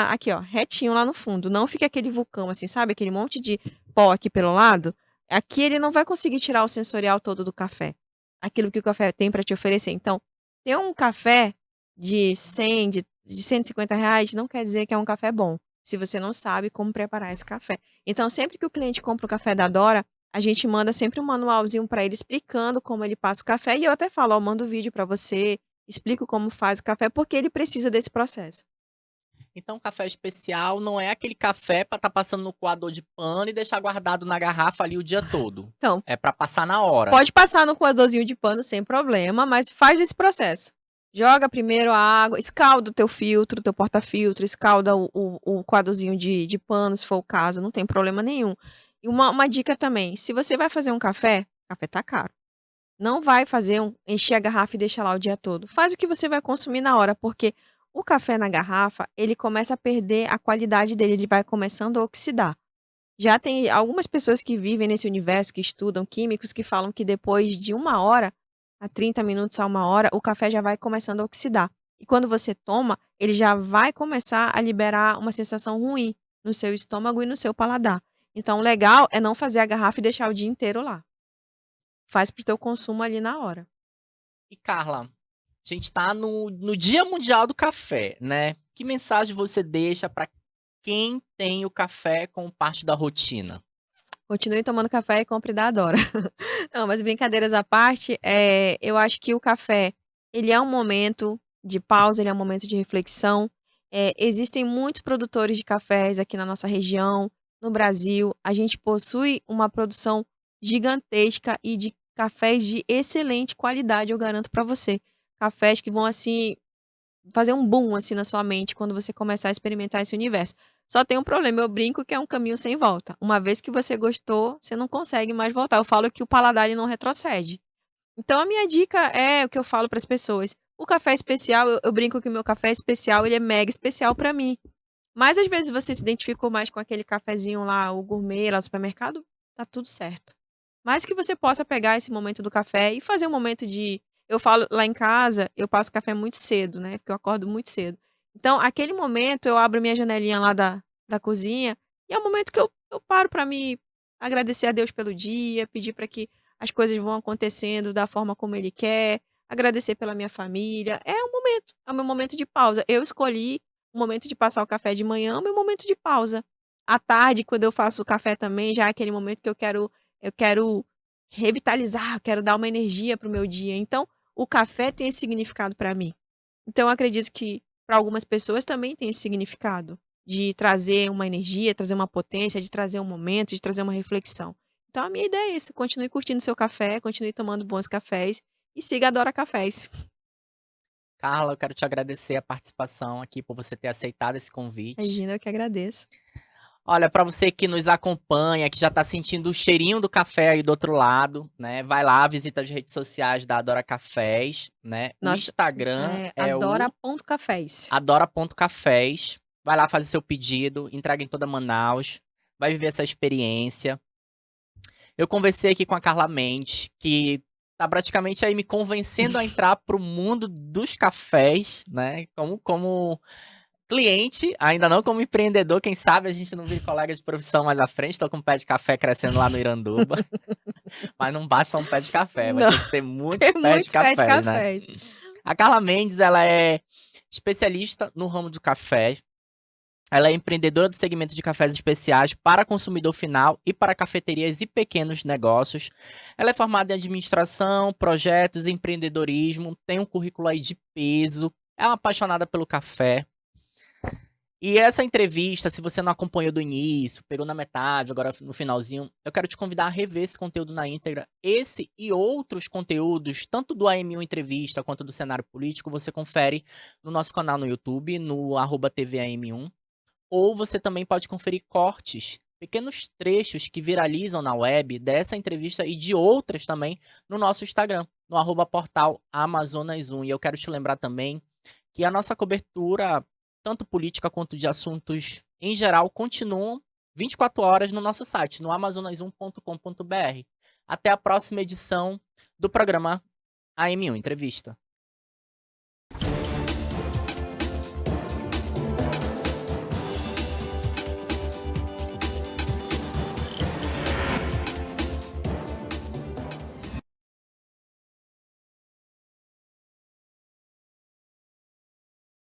Speaker 2: aqui, ó, retinho lá no fundo. Não fique aquele vulcão, assim, sabe? Aquele monte de pó aqui pelo lado. Aqui ele não vai conseguir tirar o sensorial todo do café. Aquilo que o café tem para te oferecer. Então, ter um café de 100, de R$ 150 não quer dizer que é um café bom, se você não sabe como preparar esse café. Então, sempre que o cliente compra o café da Dora, a gente manda sempre um manualzinho para ele explicando como ele passa o café. E eu até falo, ó, mando o vídeo para você, explico como faz o café, porque ele precisa desse processo.
Speaker 1: Então, café especial não é aquele café pra estar passando no coador de pano e deixar guardado na garrafa ali o dia todo.
Speaker 2: Então,
Speaker 1: É pra passar na hora.
Speaker 2: pode passar no coadorzinho de pano sem problema, mas faz esse processo. Joga primeiro a água, escalda o teu filtro, teu porta-filtro, escalda o coadorzinho de pano, se for o caso, não tem problema nenhum. E uma dica também, se você vai fazer um café tá caro. Não vai fazer encher a garrafa e deixar lá o dia todo. Faz o que você vai consumir na hora, porque o café na garrafa, ele começa a perder a qualidade dele, ele vai começando a oxidar. Já tem algumas pessoas que vivem nesse universo, que estudam químicos, que falam que depois de 1 hora, a 30 minutos a 1 hora, o café já vai começando a oxidar. E quando você toma, ele já vai começar a liberar uma sensação ruim no seu estômago e no seu paladar. Então, o legal é não fazer a garrafa e deixar o dia inteiro lá. Faz pro teu consumo ali na hora.
Speaker 1: E Carla, a gente tá no Dia Mundial do Café, né? Que mensagem você deixa pra quem tem o café como parte da rotina?
Speaker 2: Continue tomando café e compre da Adora. Não, mas brincadeiras à parte, eu acho que o café, ele é um momento de pausa, ele é um momento de reflexão. Existem muitos produtores de cafés aqui na nossa região, no Brasil. A gente possui uma produção gigantesca e de cafés de excelente qualidade, eu garanto para você. Cafés que vão, assim, fazer um boom, assim, na sua mente quando você começar a experimentar esse universo. Só tem um problema, eu brinco que é um caminho sem volta. Uma vez que você gostou, você não consegue mais voltar. Eu falo que o paladar ele não retrocede. Então a minha dica é o que eu falo para as pessoas. O café especial, eu brinco que o meu café especial, ele é mega especial para mim. Mas às vezes você se identificou mais com aquele cafezinho lá, o gourmet lá no supermercado, tá tudo certo. Mas que você possa pegar esse momento do café e fazer um momento de. Eu falo lá em casa, eu passo café muito cedo, né? Porque eu acordo muito cedo. Então, aquele momento, eu abro minha janelinha lá da cozinha e é o momento que eu paro para me agradecer a Deus pelo dia, pedir para que as coisas vão acontecendo da forma como Ele quer. agradecer pela minha família. É um momento, é o meu momento de pausa. Eu escolhi o momento de passar o café de manhã, é o meu momento de pausa. À tarde, quando eu faço o café também, já é aquele momento que eu quero revitalizar, eu quero dar uma energia para o meu dia. Então, o café tem esse significado para mim. Então, eu acredito que para algumas pessoas também tem esse significado de trazer uma energia, trazer uma potência, de trazer um momento, de trazer uma reflexão. Então, a minha ideia é isso. Continue curtindo seu café, continue tomando bons cafés e siga a Adora Cafés.
Speaker 1: Carla, eu quero te agradecer a participação aqui por você ter aceitado esse convite.
Speaker 2: Imagina, eu que agradeço.
Speaker 1: Olha, para você que nos acompanha, que já tá sentindo o cheirinho do café aí do outro lado, né? Vai lá, visita as redes sociais da Adora Cafés, né? O
Speaker 2: Nossa,
Speaker 1: Instagram é o
Speaker 2: adora.cafés.
Speaker 1: adora.cafés. Vai lá fazer seu pedido, entrega em toda Manaus, vai viver essa experiência. Eu conversei aqui com a Carla Mendes, que tá praticamente aí me convencendo a entrar pro mundo dos cafés, né? Como cliente, ainda não como empreendedor, quem sabe a gente não vira colega de profissão mais à frente. Tô com um pé de café crescendo lá no Iranduba, mas não basta só um pé de café, vai
Speaker 2: Não,
Speaker 1: ter que ter muitos
Speaker 2: tem
Speaker 1: pés de
Speaker 2: muitos pés de
Speaker 1: café, né?
Speaker 2: cafés.
Speaker 1: A Carla Mendes, ela é especialista no ramo do café. Ela é empreendedora do segmento de cafés especiais para consumidor final e para cafeterias e pequenos negócios. Ela é formada em administração, projetos e empreendedorismo, tem um currículo aí de peso, é uma apaixonada pelo café. E essa entrevista, se você não acompanhou do início, pegou na metade, agora no finalzinho, eu quero te convidar a rever esse conteúdo na íntegra. Esse e outros conteúdos, tanto do AM1 Entrevista quanto do cenário político, você confere no nosso canal no YouTube, no @TVAM1. Ou você também pode conferir cortes, pequenos trechos que viralizam na web dessa entrevista e de outras também no nosso Instagram, no @portal Amazonas1. E eu quero te lembrar também que a nossa cobertura, tanto política quanto de assuntos em geral, continuam 24 horas no nosso site, no amazonas1.com.br. Até a próxima edição do programa AM1 Entrevista.